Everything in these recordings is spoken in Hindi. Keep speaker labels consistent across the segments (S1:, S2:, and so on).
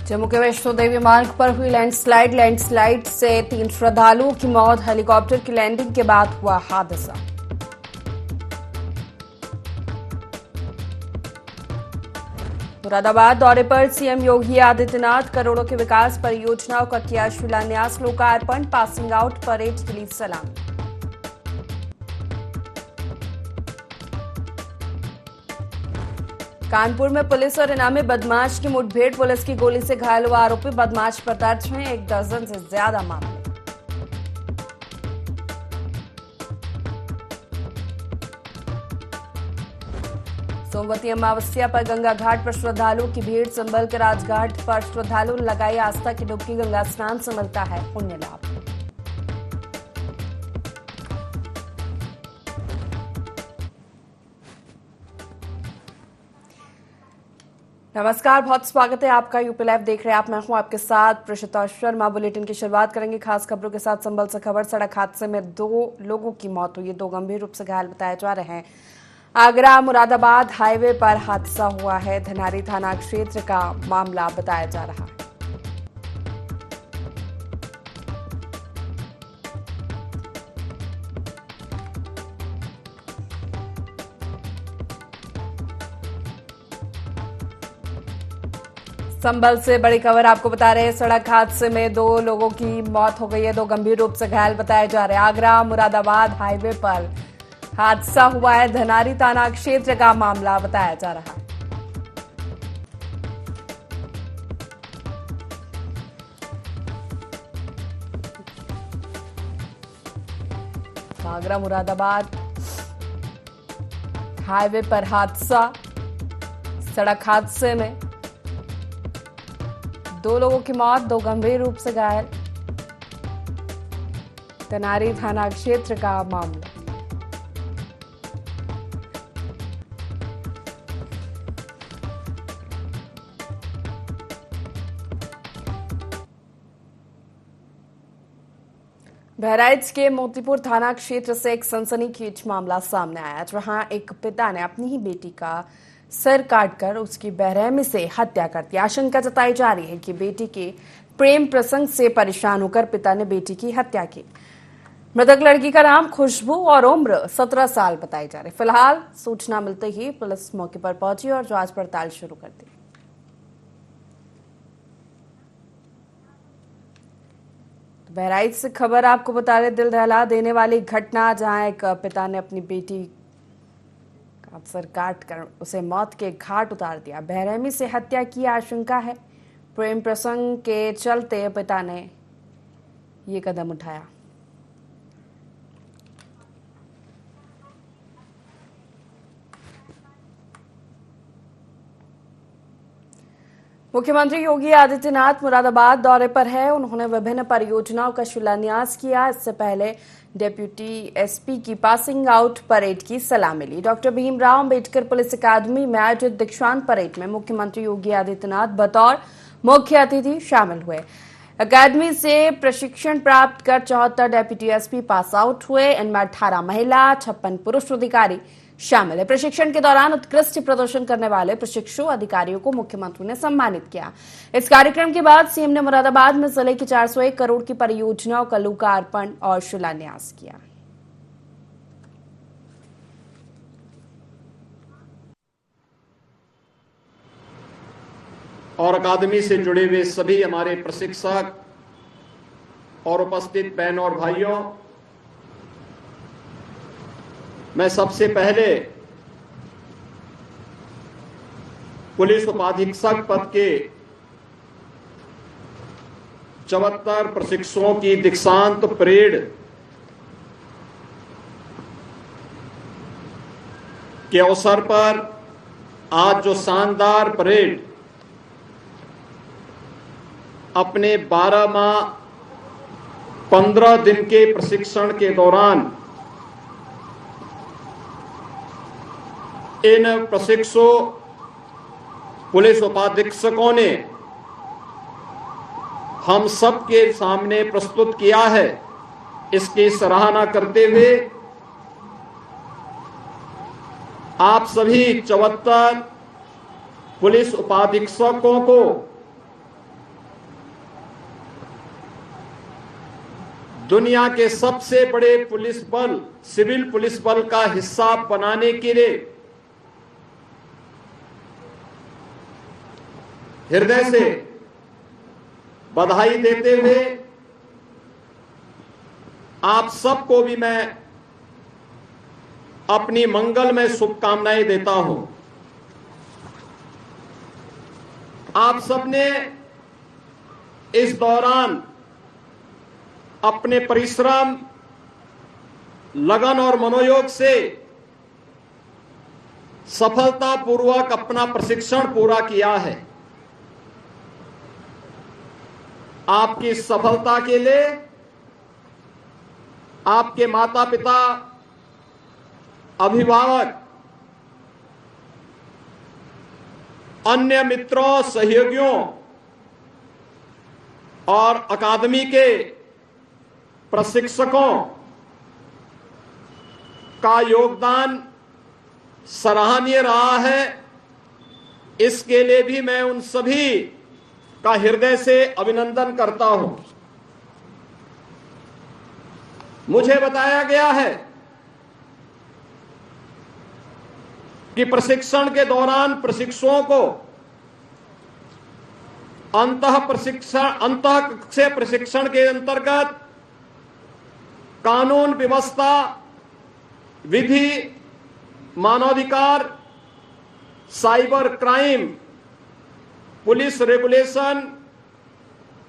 S1: जम्मू के वैष्णो देवी मार्ग पर हुई लैंडस्लाइड से 3 श्रद्धालुओं की मौत। हेलीकॉप्टर की लैंडिंग के बाद हुआ हादसा। मुरादाबाद दौरे पर सीएम योगी आदित्यनाथ करोड़ों की विकास परियोजनाओं का किया शिलान्यास, लोकार्पण, पासिंग आउट परेड के लिए सलामी। कानपुर में पुलिस और इनामी बदमाश की मुठभेड़, पुलिस की गोली से घायल हुआ आरोपी। बदमाश पर दर्ज हैं 1 दर्जन से ज्यादा मामले। सोमवती अमावस्या पर गंगा घाट पर श्रद्धालुओं की भीड़। संभल के राजघाट पर श्रद्धालुओं ने लगाई आस्था की डुबकी। गंगा स्नान से मिलता है पुण्य लाभ। नमस्कार, बहुत स्वागत है आपका। यूपी लाइव देख रहे हैं आप। मैं हूं आपके साथ प्रशिता शर्मा। बुलेटिन की शुरुआत करेंगे खास खबरों के साथ। संभल से खबर, सड़क हादसे में 2 लोगों की मौत हुई। 2 गंभीर रूप से घायल बताए जा रहे हैं। आगरा मुरादाबाद हाईवे पर हादसा हुआ है। धनारी थाना क्षेत्र का मामला बताया जा रहा है। संभल से बड़ी खबर आपको बता रहे हैं। सड़क हादसे में 2 लोगों की मौत हो गई है। 2 गंभीर रूप से घायल बताए जा रहे हैं। आगरा मुरादाबाद हाईवे पर हादसा हुआ है। धनारी थाना क्षेत्र का मामला बताया जा रहा है। आगरा मुरादाबाद हाईवे पर हादसा। सड़क हादसे में 2 लोगों की मौत, 2 गंभीर रूप से घायल। धनारी थाना क्षेत्र का मामला। बहराइच के मोतीपुर थाना क्षेत्र से एक सनसनीखेज मामला सामने आया, जहां एक पिता ने अपनी ही बेटी का सर काटकर उसकी बेरहमी से हत्या कर दी। आशंका जताई जा रही है कि बेटी के प्रेम प्रसंग से परेशान होकर पिता ने बेटी की हत्या की। मृतक लड़की का नाम खुशबू और उम्र 17 साल बताई जा रही। फिलहाल सूचना मिलते ही पुलिस मौके पर पहुंची और जांच पड़ताल शुरू कर दी। बहराइच से खबर आपको बता रहे, दिल दहला देने वाली घटना, जहां एक पिता ने अपनी बेटी का सर काट कर उसे मौत के घाट उतार दिया। बेरहमी से हत्या की आशंका है। प्रेम प्रसंग के चलते पिता ने ये कदम उठाया। मुख्यमंत्री योगी आदित्यनाथ मुरादाबाद दौरे पर है। उन्होंने विभिन्न परियोजनाओं का शिलान्यास किया। इससे पहले डेप्यूटी एसपी की पासिंग आउट परेड की सलामी ली। डॉक्टर भीमराव अंबेडकर पुलिस अकादमी में आयोजित दीक्षांत परेड में मुख्यमंत्री योगी आदित्यनाथ बतौर मुख्य अतिथि शामिल हुए। अकादमी से प्रशिक्षण प्राप्त कर 74 डेप्यूटी एसपी पास आउट हुए। इनमें 18 महिला, 56 पुरुष अधिकारी शामिल है। प्रशिक्षण के दौरान उत्कृष्ट प्रदर्शन करने वाले प्रशिक्षु अधिकारियों को मुख्यमंत्री ने सम्मानित किया। इस कार्यक्रम के बाद सीएम ने मुरादाबाद में जिले की 401 करोड़ की परियोजनाओं का लोकार्पण और शिलान्यास किया।
S2: और अकादमी से जुड़े हुए सभी हमारे प्रशिक्षक और उपस्थित बहनों और भाइयों, मैं सबसे पहले पुलिस उपाधीक्षक पद के 74 प्रशिक्षुओं की दीक्षांत परेड के अवसर पर आज जो शानदार परेड अपने 12 माह 15 दिन के प्रशिक्षण के दौरान इन प्रशिक्षु पुलिस उपाधीक्षकों ने हम सबके सामने प्रस्तुत किया है, इसकी सराहना करते हुए आप सभी 74 पुलिस उपाधीक्षकों को दुनिया के सबसे बड़े पुलिस बल, सिविल पुलिस बल का हिस्सा बनाने के लिए हृदय से बधाई देते हुए आप सबको भी मैं अपनी मंगलमय शुभकामनाएं देता हूं। आप सबने इस दौरान अपने परिश्रम, लगन और मनोयोग से सफलतापूर्वक अपना प्रशिक्षण पूरा किया है। आपकी सफलता के लिए आपके माता पिता, अभिभावक, अन्य मित्रों, सहयोगियों और अकादमी के प्रशिक्षकों का योगदान सराहनीय रहा है। इसके लिए भी मैं उन सभी का हृदय से अभिनंदन करता हूं। मुझे बताया गया है कि प्रशिक्षण के दौरान प्रशिक्षुओं को अंतः कक्ष प्रशिक्षण के अंतर्गत कानून व्यवस्था, विधि, मानवाधिकार, साइबर क्राइम, पुलिस रेगुलेशन,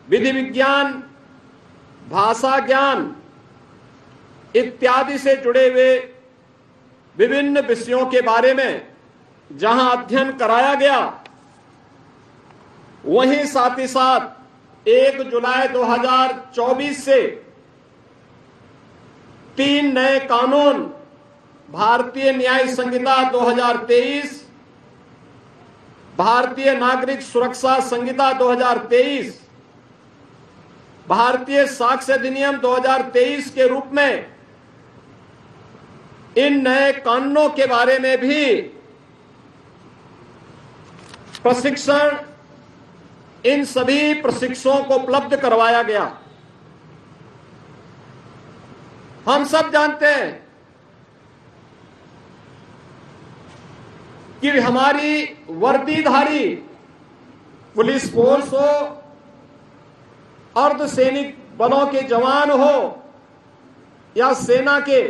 S2: विधि विज्ञान, भाषा ज्ञान इत्यादि से जुड़े हुए विभिन्न विषयों के बारे में जहां अध्ययन कराया गया, वहीं साथ ही साथ 1 जुलाई 2024 से 3 नए कानून, भारतीय न्याय संहिता 2023, भारतीय नागरिक सुरक्षा संहिता 2023, भारतीय साक्ष्य अधिनियम 2023 के रूप में इन नए कानूनों के बारे में भी प्रशिक्षण इन सभी प्रशिक्षुओं को उपलब्ध करवाया गया। हम सब जानते हैं कि हमारी वर्दीधारी पुलिस फोर्स हो, अर्धसैनिक बलों के जवान हो या सेना के,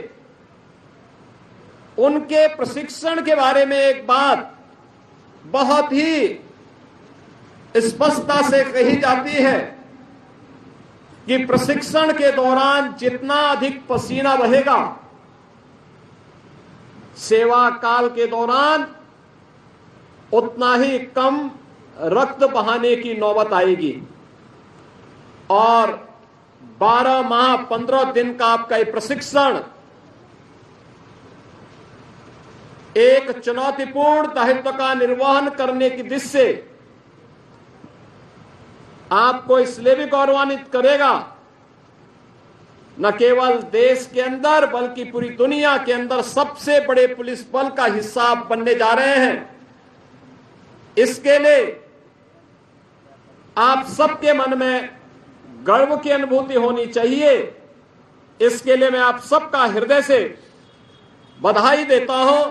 S2: उनके प्रशिक्षण के बारे में एक बात बहुत ही स्पष्टता से कही जाती है कि प्रशिक्षण के दौरान जितना अधिक पसीना बहेगा, सेवा काल के दौरान उतना ही कम रक्त बहाने की नौबत आएगी। और 12 माह 15 दिन का आपका ये प्रशिक्षण एक चुनौतीपूर्ण दायित्व का निर्वहन करने की दिशा से आपको इसलिए भी गौरवान्वित करेगा, न केवल देश के अंदर बल्कि पूरी दुनिया के अंदर सबसे बड़े पुलिस बल का हिस्सा आप बनने जा रहे हैं। इसके लिए आप सबके मन में गर्व की अनुभूति होनी चाहिए। इसके लिए मैं आप सबका हृदय से बधाई देता हूं,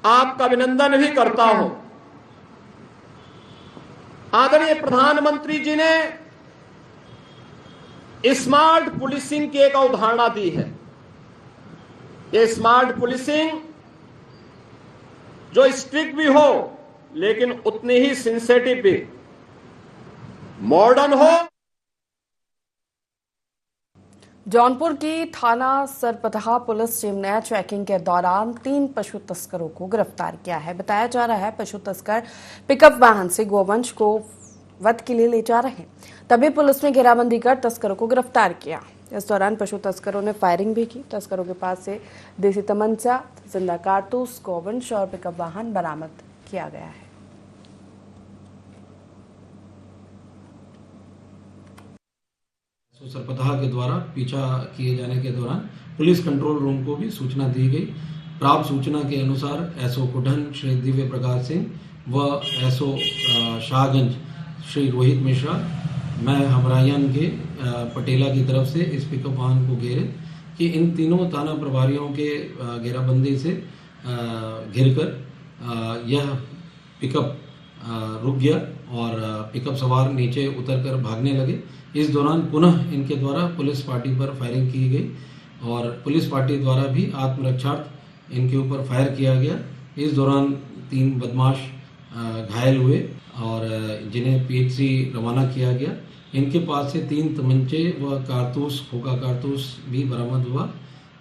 S2: आपका अभिनंदन भी करता हूं। आदरणीय प्रधानमंत्री जी ने स्मार्ट पुलिसिंग की एक अवधारणा दी है। ये स्मार्ट पुलिसिंग जो स्ट्रिक्ट भी हो लेकिन उतनी ही सेंसिटिव भी, मॉडर्न हो।
S1: जौनपुर की थाना सरपतहा पुलिस टीम ने चेकिंग के दौरान 3 पशु तस्करों को गिरफ्तार किया है। बताया जा रहा है पशु तस्कर पिकअप वाहन से गोवंश को वध के लिए ले जा रहे हैं, तभी पुलिस ने घेराबंदी कर तस्करों को गिरफ्तार किया। इस दौरान पशु तस्करों ने फायरिंग भी की। तस्करों के पास से देसी तमंचा, जिंदा कारतूस, गोवंश और पिकअप वाहन बरामद किया गया है।
S3: सरपतहा के द्वारा पीछा किए जाने के दौरान पुलिस कंट्रोल रूम को भी सूचना दी गई। प्राप्त सूचना के अनुसार एसओ कुढ़न श्री दिव्य प्रकाश सिंह व एसओ शाहगंज श्री रोहित मिश्रा मैं हमरायन के पटेला की तरफ से इस पिकअप वाहन को घेरे कि इन तीनों थाना प्रभारियों के घेराबंदी से घिरकर यह पिकअप रुक गया और पिकअप सवार नीचे उतरकर भागने लगे। इस दौरान पुनः इनके द्वारा पुलिस पार्टी पर फायरिंग की गई और पुलिस पार्टी द्वारा भी आत्मरक्षार्थ इनके ऊपर फायर किया गया। इस दौरान 3 बदमाश घायल हुए और जिन्हें पीएचसी रवाना किया गया। इनके पास से 3 तमंचे व कारतूस, खोखा कारतूस भी बरामद हुआ।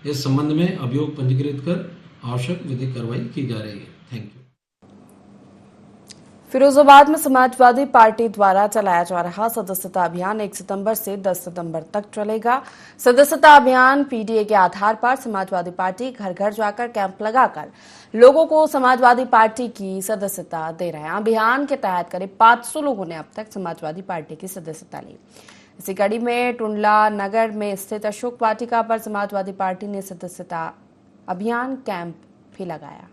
S3: इस संबंध में अभियोग पंजीकृत कर आवश्यक विधिक कार्रवाई की जा रही है। Thank you.
S1: फिरोजाबाद में समाजवादी पार्टी द्वारा चलाया जा रहा सदस्यता अभियान 1 सितंबर से 10 सितंबर तक चलेगा। सदस्यता अभियान पीडीए के आधार पर समाजवादी पार्टी घर घर जाकर कैंप लगाकर लोगों को समाजवादी पार्टी की सदस्यता दे रहे हैं। अभियान के तहत करीब 500 लोगों ने अब तक समाजवादी पार्टी की सदस्यता ली। इसी कड़ी में टुंडला नगर में स्थित अशोक वाटिका पर समाजवादी पार्टी ने सदस्यता अभियान कैंप भी लगाया।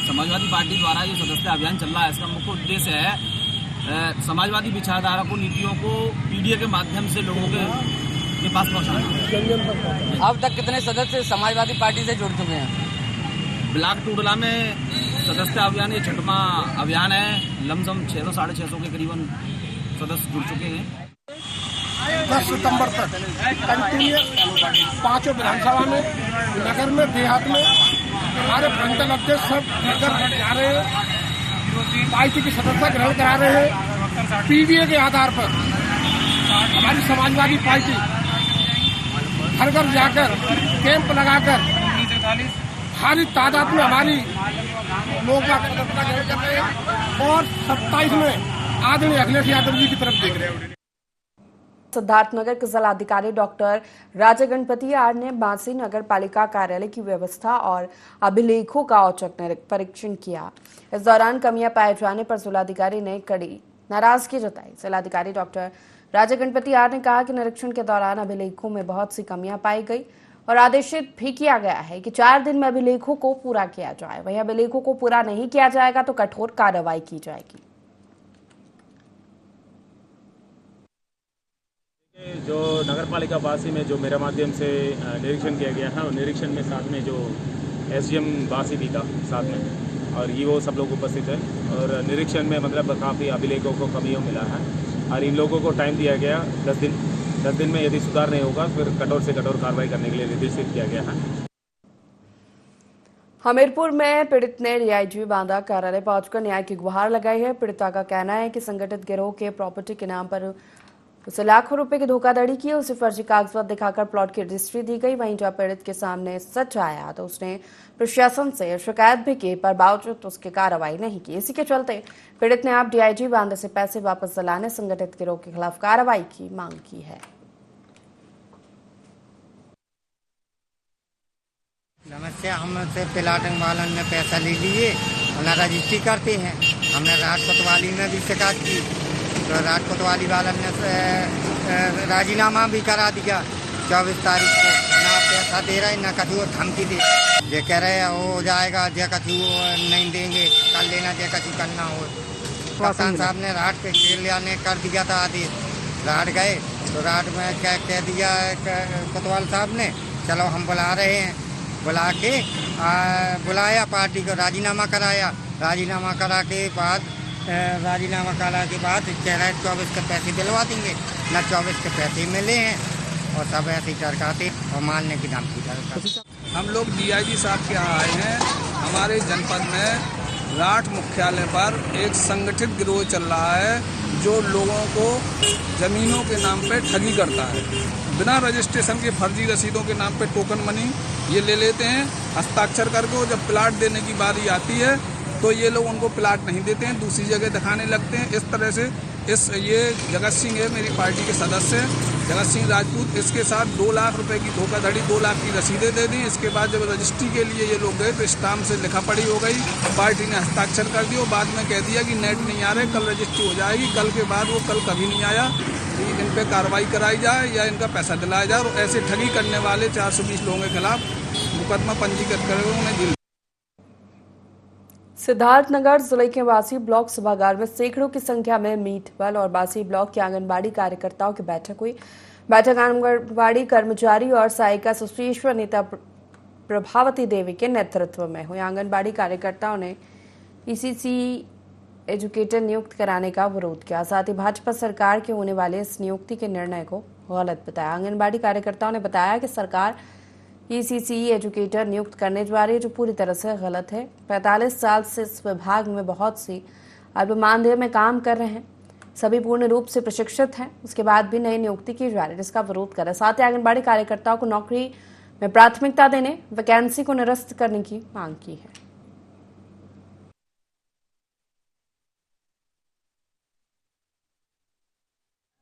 S4: समाजवादी पार्टी द्वारा जो सदस्यता अभियान चल रहा है, इसका मुख्य उद्देश्य है समाजवादी विचारधारा को, नीतियों को पीडीए के माध्यम से लोगों के पास पहुंचाना।
S5: अब तक कितने सदस्य समाजवादी पार्टी से जुड़ चुके हैं?
S4: ब्लॉक टुंडला में सदस्यता अभियान ये 6वां अभियान है। लमसम 600 साढ़े 600 के करीबन सदस्य जुड़ चुके हैं।
S6: 10 सितंबर तक कंटिन्यू 5 विधानसभा में, नगर में, देहात में हमारे फ्रंटल अध्यक्ष सब नगर जा रहे हैं, पार्टी की सदस्यता ग्रहण करा रहे हैं। पीडीए के आधार पर हमारी समाजवादी पार्टी घर घर जाकर कैंप लगाकर भारी तादाद में हमारी लोगों का सदस्यता ग्रहण कर रहे हैं और 27 में आदरणीय अखिलेश यादव जी की तरफ देख रहे हैं।
S1: सिद्धार्थनगर के जिलाधिकारी डॉक्टर राजा गणपति आर ने बांसी नगर पालिका कार्यालय की व्यवस्था और अभिलेखों का औचक परीक्षण किया। इस दौरान कमियां पाए जाने पर जिलाधिकारी ने कड़ी नाराजगी जताई। जिलाधिकारी डॉक्टर राजा गणपति आर ने कहा कि निरीक्षण के दौरान अभिलेखों में बहुत सी कमियां पाई गई और आदेशित भी किया गया है कि 4 दिन में अभिलेखों को पूरा किया जाए। वहीं अभिलेखों को पूरा नहीं किया जाएगा तो कठोर कार्रवाई की जाएगी।
S7: जो नगर पालिका बासी में जो मेरे माध्यम से निरीक्षण किया गया है, और निरीक्षण में साथ में जो एसडीएम बासी भी था साथ में, और ये वो सब लोग उपस्थित है। और निरीक्षण में मतलब काफ़ी अभिलेखों को कमियों मिला है और इन लोगों को टाइम दिया गया 10 दिन। 10 दिन में यदि सुधार नहीं होगा फिर कठोर से कठोर कार्रवाई करने के लिए निर्देशित किया गया है।
S1: हमीरपुर में पीड़ित ने डीआईजी बांदा कार्यालय पहुंचकर न्याय की गुहार लगाई है। पीड़िता का कहना है कि संगठित गिरोह के प्रॉपर्टी के नाम पर उसे लाखों रुपए की धोखाधड़ी की। उसे फर्जी कागजात दिखाकर प्लॉट की रजिस्ट्री दी गई। वहीं जब पीड़ित के सामने सच आया तो उसने प्रशासन से शिकायत भी की, पर बावजूद उसकी कार्रवाई नहीं की। इसी के चलते पीड़ित ने अब डीआईजी बांदा से पैसे वापस दिलाने संगठित गिरोह के खिलाफ कार्रवाई की मांग की है।
S8: समस्या हमसे प्लाटिंग वालों ने पैसा ले लिए और रजिस्ट्री करते हैं। हमने राज कोतवाली में भी शिकायत की तो राज कोतवाली वालों ने राजीनामा भी करा दिया 24 तारीख को। ना पैसा दे रहे ना कछु धमकी दे, ये कह रहे हो जाएगा, जे कछु नहीं देंगे, कर लेना जे कछु करना हो। कप्तान साहब ने रात पे खेलिया ने कर दिया था आदेश। रात गए तो रात में क्या कह दिया कोतवाल साहब ने, चलो हम बुला रहे हैं। बुला के बुलाया, पार्टी को राजीनामा कराया। राजीनामा करा के बाद कह रहे 24 के पैसे दिलवा देंगे, न 24 के पैसे मिले हैं और सब ऐसे चरकाते और मारने की धमकी करते।
S9: हम लोग डीआईजी साहब के यहाँ आए हैं। हमारे जनपद में राठ मुख्यालय पर एक संगठित गिरोह चल रहा है जो लोगों को जमीनों के नाम पे ठगी करता है। बिना रजिस्ट्रेशन के फर्जी रसीदों के नाम पे टोकन मनी ये ले लेते हैं हस्ताक्षर करके, और जब प्लाट देने की बारी आती है तो ये लोग उनको प्लाट नहीं देते हैं, दूसरी जगह दिखाने लगते हैं। इस तरह से ये जगत सिंह है, मेरी पार्टी के सदस्य हैं, जगत सिंह राजपूत। इसके साथ 2 लाख रुपए की धोखाधड़ी, 2 लाख की रसीदें दे दी। इसके बाद जब रजिस्ट्री के लिए ये लोग गए तो स्टाम्प से लिखा पड़ी हो गई, पार्टी ने हस्ताक्षर कर दिया। बाद में कह दिया कि नेट नहीं आ रहे, कल रजिस्ट्री हो जाएगी। कल के बाद वो कल कभी नहीं आया। इन पे कार्रवाई कराई जाए या इनका पैसा दिलाया जाए, और ऐसे ठगी करने वाले 420 लोगों के खिलाफ मुकदमा पंजीकृत कर उन्हें जेल।
S1: सिद्धार्थनगर जिले के बासी ब्लॉक सभागार में सैकड़ों की संख्या में मीट बल और बासी ब्लॉक के आंगनबाड़ी कार्यकर्ताओं की बैठक हुई। बैठक आंगनबाड़ी कर्मचारी और सहायिका एसोसिएशन नेता प्रभावती देवी के नेतृत्व में हुई। आंगनबाड़ी कार्यकर्ताओं ने ईसीसी एजुकेटर नियुक्त कराने का विरोध किया। साथ ही भाजपा सरकार के होने वाले इस नियुक्ति के निर्णय को गलत बताया। आंगनबाड़ी कार्यकर्ताओं ने बताया कि सरकार ईसीसी एजुकेटर नियुक्त करने जा रही है, जो पूरी तरह से गलत है। 45 साल से इस विभाग में बहुत सी अल्प मानदेय में काम कर रहे हैं, सभी पूर्ण रूप से प्रशिक्षित हैं, उसके बाद भी नई नियुक्ति की जा रही है, जिसका विरोध कर रहे। साथ ही आंगनबाड़ी कार्यकर्ताओं को नौकरी में प्राथमिकता देने, वैकेंसी को निरस्त करने की मांग की है।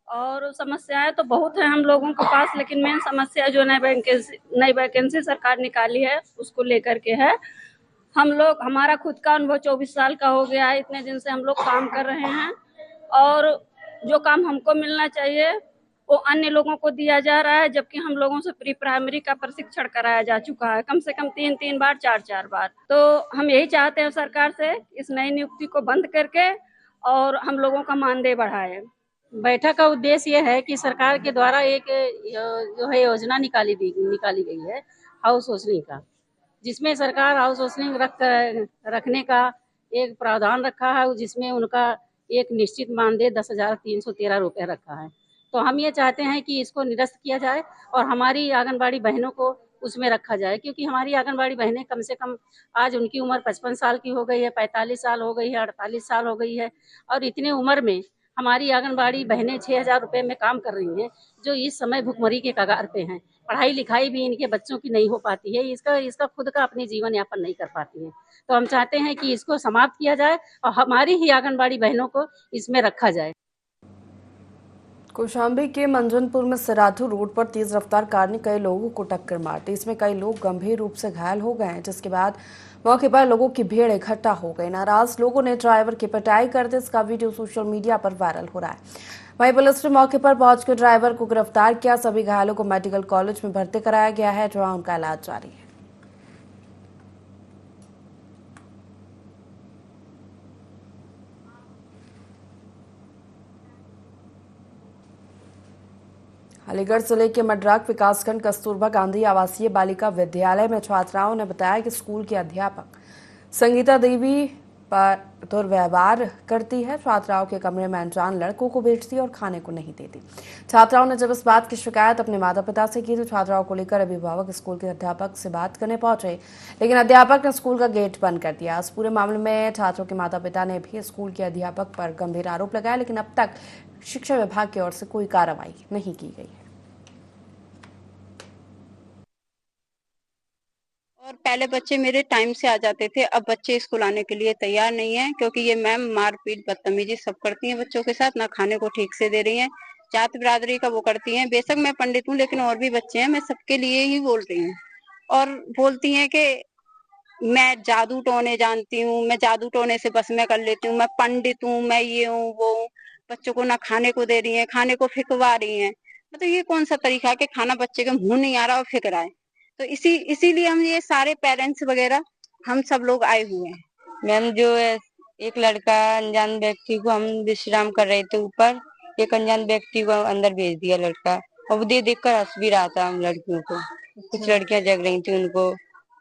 S10: और समस्याएं तो बहुत है हम लोगों के पास, लेकिन मेन समस्या जो नई वैकेंसी सरकार निकाली है उसको लेकर के है। हम लोग, हमारा खुद का अनुभव 24 साल का हो गया है। इतने दिन से हम लोग काम कर रहे हैं और जो काम हमको मिलना चाहिए वो अन्य लोगों को दिया जा रहा है, जबकि हम लोगों से प्री प्राइमरी का प्रशिक्षण कराया जा चुका है, कम से कम 3 बार 4 बार। तो हम यही चाहते हैं सरकार से इस नई नियुक्ति को बंद करके और हम लोगों का मानदेय बढ़ाए।
S11: बैठक का उद्देश्य यह है कि सरकार के द्वारा एक जो है योजना निकाली गई है हाउस होस्टिंग का, जिसमें सरकार हाउस होस्टिंग रखने का एक प्रावधान रखा है, जिसमें उनका एक निश्चित मानदेय 10,313 रुपये रखा है। तो हम ये चाहते हैं कि इसको निरस्त किया जाए और हमारी आंगनबाड़ी बहनों को उसमें रखा जाए, क्योंकि हमारी आंगनबाड़ी बहनें कम से कम आज उनकी उम्र 55 साल की हो गई है, 45 साल हो गई है, 48 साल हो गई है और इतने उम्र में हमारी आंगनबाड़ी बहनें 6,000 रुपये में काम कर रही हैं, जो इस समय भुखमरी के कगार पे हैं। पढ़ाई लिखाई भी इनके बच्चों की नहीं हो पाती है, इसका खुद का अपनी जीवन यापन नहीं कर पाती है। तो हम चाहते हैं कि इसको समाप्त किया जाए और हमारी ही आंगनबाड़ी बहनों को इसमें रखा जाए।
S1: कौशाम्बी के मंजनपुर में सिराथू रोड पर तेज रफ्तार कार ने कई लोगों को टक्कर मार दी। इसमें कई लोग गंभीर रूप से घायल हो गए हैं, जिसके बाद मौके पर लोगों की भीड़ इकट्ठा हो गई। नाराज लोगों ने ड्राइवर की पिटाई कर दी। इसका वीडियो सोशल मीडिया पर वायरल हो रहा है। वहीं पुलिस ने मौके पर पहुंचकर ड्राइवर को गिरफ्तार किया। सभी घायलों को मेडिकल कॉलेज में भर्ती कराया गया है, जहां उनका इलाज जारी है। अलीगढ़ जिले के मड्राक विकासखंड कस्तूरबा गांधी आवासीय बालिका विद्यालय में छात्राओं ने बताया कि स्कूल की अध्यापक संगीता देवी पर दुर्व्यवहार करती है। छात्राओं के कमरे में अनजान लड़कों को भेजती और खाने को नहीं देती। छात्राओं ने जब इस बात की शिकायत अपने माता पिता से की तो छात्राओं को लेकर अभिभावक स्कूल के अध्यापक से बात करने पहुंचे, लेकिन अध्यापक ने स्कूल का गेट बंद कर दिया। इस पूरे मामले में छात्रों के माता पिता ने भी स्कूल के अध्यापक पर गंभीर आरोप लगाया, लेकिन अब तक शिक्षा विभाग की ओर से कोई कार्रवाई नहीं की गई है।
S12: और पहले बच्चे मेरे टाइम से आ जाते थे, अब बच्चे स्कूल आने के लिए तैयार नहीं है, क्योंकि ये मैम मारपीट बदतमीजी सब करती हैं बच्चों के साथ, ना खाने को ठीक से दे रही हैं, जात बिरादरी का वो करती हैं। बेशक मैं पंडित हूँ, लेकिन और भी बच्चे हैं, मैं सबके लिए ही बोल रही हूँ। और बोलती हैं कि मैं जादू टोने जानती हूँ, मैं जादू टोने से बस में कर लेती हूँ, मैं पंडित हूँ, मैं ये हूँ वो हूँ। बच्चों को ना खाने को दे रही है, खाने को फिकवा रही है। मतलब ये कौन सा तरीका है कि खाना बच्चे के मुंह नहीं आ रहा और फिक रहा है। तो इसीलिए हम ये सारे पेरेंट्स वगैरह हम सब लोग आए हुए हैं।
S13: मैम जो है, एक लड़का अनजान व्यक्ति को, हम विश्राम कर रहे थे ऊपर, एक अनजान व्यक्ति को अंदर भेज दिया लड़का, और वो देखकर हंस भी रहा था हम लड़कियों को। कुछ लड़कियां जग रही थी उनको।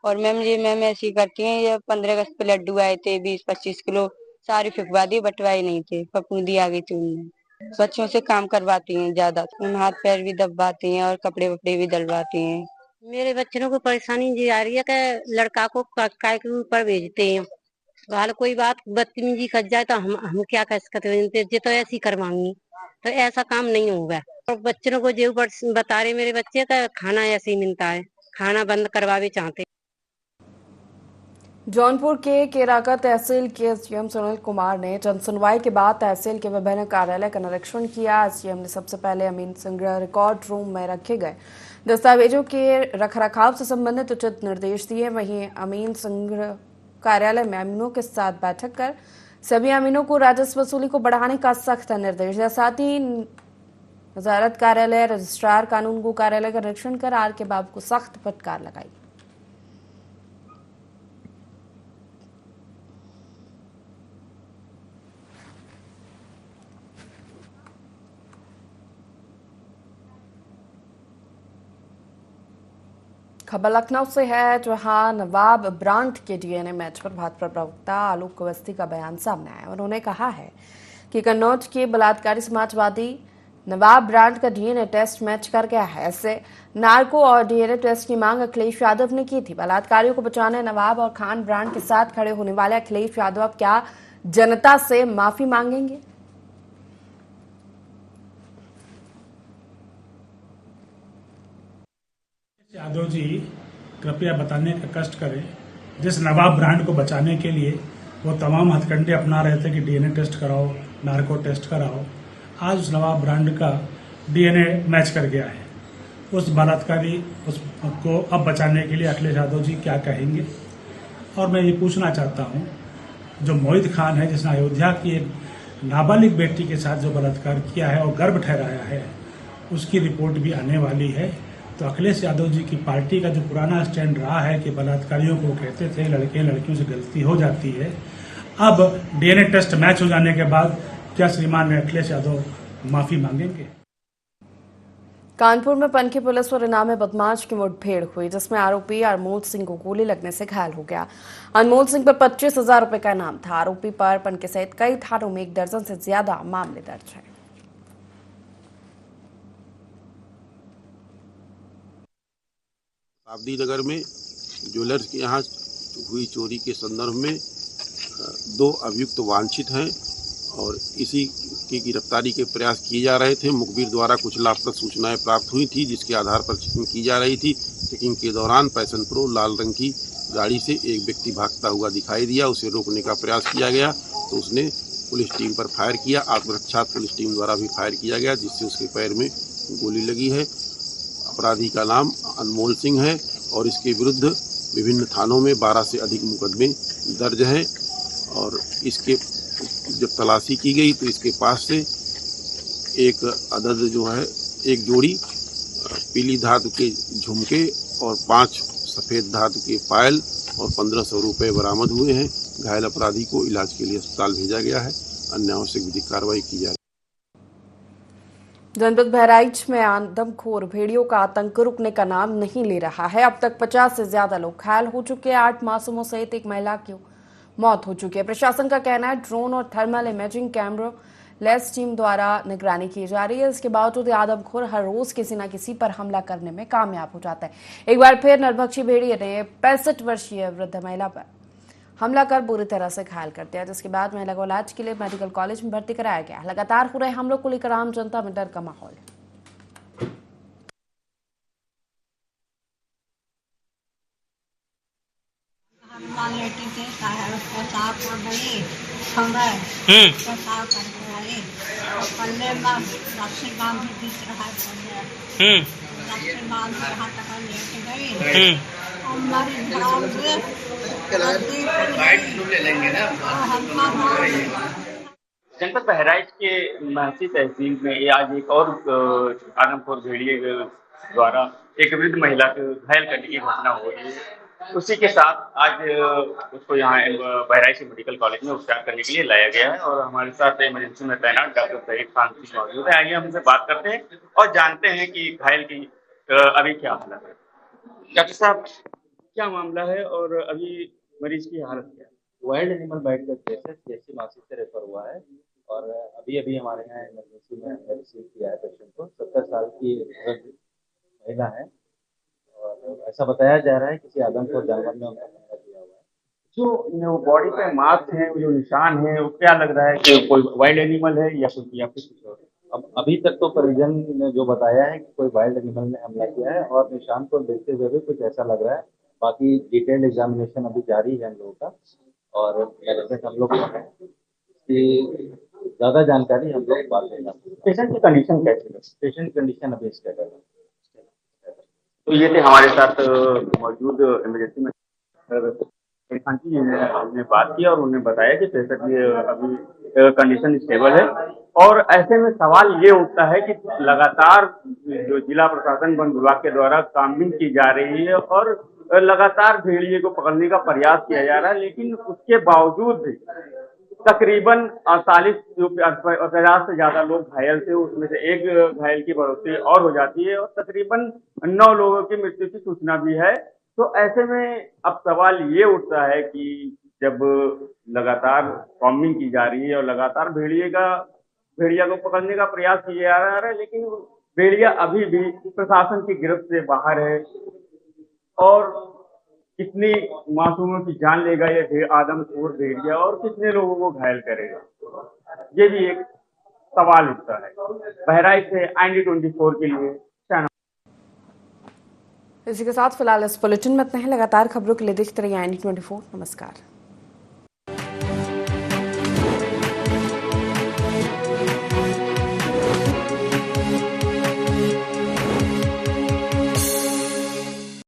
S13: और मैम ऐसी करती हैं, ये 15 अगस्त पे लड्डू आए थे 20-25 किलो, सारी फिकवा दिए, बंटवाए नहीं थे, फफूंदी आ गई थी उनमें। बच्चों से काम करवाती हैं ज्यादा, हाथ पैर भी दबाती हैं और कपड़े वपड़े भी डलवाती हैं।
S14: मेरे बच्चों को परेशानी ये आ रही है कि लड़का को काय के ऊपर भेजते हैं, हाल कोई बात बदतमीजी कर जाए तो हम क्या कर सकते हैं, ये तो ऐसी करवाऊंगी, तो ऐसा काम नहीं होगा। और बच्चों को जो बता रहे मेरे बच्चे का खाना ऐसे ही मिलता है, खाना बंद करवावे चाहते।
S1: जौनपुर के केराका तहसील के एसडीएम सुनील कुमार ने जनसुनवाई के बाद तहसील के विभिन्न कार्यालय का निरीक्षण किया। एसडीएम ने सबसे पहले अमीन संग्रह रिकॉर्ड रूम में रखे गए दस्तावेजों के रखरखाव से संबंधित उचित निर्देश दिए। वहीं अमीन संग्रह कार्यालय में अमीनों के साथ बैठक कर सभी अमीनों को राजस्व वसूली को बढ़ाने का सख्त निर्देश दिया। साथ ही वजारत कार्यालय, रजिस्ट्रार कानूनगो कार्यालय का निरीक्षण कर आर के बाबू को सख्त फटकार लगाई। खबर लखनऊ से है, जहां नवाब ब्रांड के डीएनए मैच पर भाजपा प्रवक्ता आलोक अवस्थी का बयान सामने आया। उन्होंने कहा है कि कन्नौज के बलात्कारी समाजवादी नवाब ब्रांड का डीएनए टेस्ट मैच कर गया है। इससे नार्को और डीएनए टेस्ट की मांग अखिलेश यादव ने की थी। बलात्कारियों को बचाने नवाब और खान ब्रांड के साथ खड़े होने वाले अखिलेश यादव अब क्या जनता से माफी मांगेंगे?
S15: यादव जी कृपया बताने का कष्ट करें, जिस नवाब ब्रांड को बचाने के लिए वो तमाम हथकंडे अपना रहे थे कि डीएनए टेस्ट कराओ, नार्को टेस्ट कराओ, आज उस नवाब ब्रांड का डीएनए मैच कर गया है। उस बलात्कारी उसको अब बचाने के लिए अखिलेश यादव जी क्या कहेंगे? और मैं ये पूछना चाहता हूँ, जो मोहित खान है जिसने अयोध्या की एक नाबालिग बेटी के साथ जो बलात्कार किया है और गर्भ ठहराया है, उसकी रिपोर्ट भी आने वाली है। तो अखिलेश यादव जी की पार्टी का जो पुराना स्टैंड रहा है कि बलात्कारियों को कहते थे लड़के लड़कियों से गलती हो जाती है, अब डीएनए टेस्ट मैच हो जाने के बाद क्या श्रीमान अखिलेश यादव माफी मांगेंगे?
S1: कानपुर में पनकी पुलिस और इनामी बदमाश की मुठभेड़ हुई, जिसमें आरोपी अनमोल सिंह को गोली लगने से घायल हो गया। अनमोल सिंह पर 25,000 रुपए का इनाम था। आरोपी पर पनकी सहित कई थानों में 1 दर्जन से ज्यादा मामले दर्ज हैं।
S16: शताब्दी नगर में ज्वेलर्स के यहाँ हुई चोरी के संदर्भ में 2 अभियुक्त वांछित हैं और इसी की गिरफ्तारी के प्रयास किए जा रहे थे। मुखबिर द्वारा कुछ लाभप्रद सूचनाएं प्राप्त हुई थी, जिसके आधार पर चेकिंग की जा रही थी। चेकिंग के दौरान पैशन प्रो लाल रंग की गाड़ी से एक व्यक्ति भागता हुआ दिखाई दिया। उसे रोकने का प्रयास किया गया तो उसने पुलिस टीम पर फायर किया। आत्मरक्षा पुलिस टीम द्वारा भी फायर किया गया, जिससे उसके पैर में गोली लगी है। अपराधी का नाम अनमोल सिंह है और इसके विरुद्ध विभिन्न थानों में 12 से अधिक मुकदमे दर्ज हैं। और इसके जब तलाशी की गई तो इसके पास से एक अदद जो है एक जोड़ी पीली धातु के झुमके और 5 सफ़ेद धातु के पायल और 1500 रुपये बरामद हुए हैं। घायल अपराधी को इलाज के लिए अस्पताल भेजा गया है। अन्य आवश्यक विधिक कार्रवाई की जा रही है।
S1: जनपद बहराइच में आदमखोर भेड़ियों का आतंक रुकने का नाम नहीं ले रहा है। अब तक 50 से ज्यादा लोग घायल हो चुके हैं। 8 मासूमों सहित एक महिला की मौत हो चुकी है। प्रशासन का कहना है ड्रोन और थर्मल इमेजिंग कैमरों लेस टीम द्वारा निगरानी की जा रही है। इसके बावजूद आदमखोर हर रोज किसी न किसी पर हमला करने में कामयाब हो जाता है। एक बार फिर नरभक्षी भेड़िए ने 65 वर्षीय वृद्ध महिला पर हमला कर बुरी तरह से घायल कर दिया, जिसके बाद महिला को इलाज के लिए मेडिकल कॉलेज में भर्ती कराया गया। लगातार हो रहे हमलों को लेकर आम जनता में डर का माहौल है।
S17: जनपद बहराइच के महसी तहसील में आज एक और आदमखोर भेड़िए द्वारा एक वृद्ध महिला को घायल करने की घटना हो रही है। उसी के साथ आज उसको यहाँ बहराइच मेडिकल कॉलेज में उपचार करने के लिए लाया गया है और हमारे साथ इमरजेंसी में तैनात डॉक्टर सईद खान मौजूद है। आइए हम उनसे बात करते हैं और जानते हैं कि घायल की अभी क्या हालत है। डॉक्टर साहब, क्या मामला है और अभी मरीज की हालत क्या है?
S18: वाइल्ड एनिमल बाइट का केस है, सीएचसी नासिक से रेफर हुआ है और अभी हमारे यहाँ इमरजेंसी में रिसीव किया है पेशेंट को। 70 साल की महिला है और ऐसा बताया जा रहा है किसी आदमखोर जानवर ने उनका हमला किया हुआ है।
S17: जो बॉडी पे मार्क्स हैं, जो निशान है, वो क्या लग रहा है कि कोई वाइल्ड एनिमल है या कुछ और?
S18: अब अभी तक तो परिजन ने जो बताया है कि कोई वाइल्ड एनिमल ने हमला किया है और निशान को देखते हुए भी कुछ ऐसा लग रहा है। बाकी डिटेल्ड एग्जामिनेशन अभी जारी है हम लोगों का और हम लोग कि ज़्यादा जानकारी हम लोग बाद में।
S17: पेशेंट की कंडीशन कैसी है?
S18: पेशेंट कंडीशन अभी स्टेबल है।
S17: तो ये थे हमारे साथ मौजूद इमरजेंसी में खान जी, हमने बात की और उन्होंने बताया कि पेशेंट की अभी कंडीशन स्टेबल है। और ऐसे में सवाल ये उठता है कि लगातार जो जिला प्रशासन वन विभाग के द्वारा कामगिरी की जा रही है और लगातार भेड़िए को पकड़ने का प्रयास किया जा रहा है, लेकिन उसके बावजूद भी तकरीबन 50 से ज्यादा लोग घायल थे, उसमें से एक घायल की बढ़ोतरी और हो जाती है और तकरीबन 9 लोगों की मृत्यु की सूचना भी है। तो ऐसे में अब सवाल ये उठता है कि जब लगातार कॉम्बिंग की जा रही है और लगातार भेड़िया को पकड़ने का प्रयास किया जा रहा है, लेकिन भेड़िया अभी भी प्रशासन की गिरफ्त से बाहर है और कितनी मासूमों की जान लेगा ये आदमखोर भेड़िया और कितने लोगों को घायल करेगा, ये भी एक सवाल उठता है। बहराइच से IND24 के लिए।
S1: इसी के साथ फिलहाल इस बुलेटिन में इतना ही। लगातार खबरों के लिए देखते रहिए IND24। नमस्कार।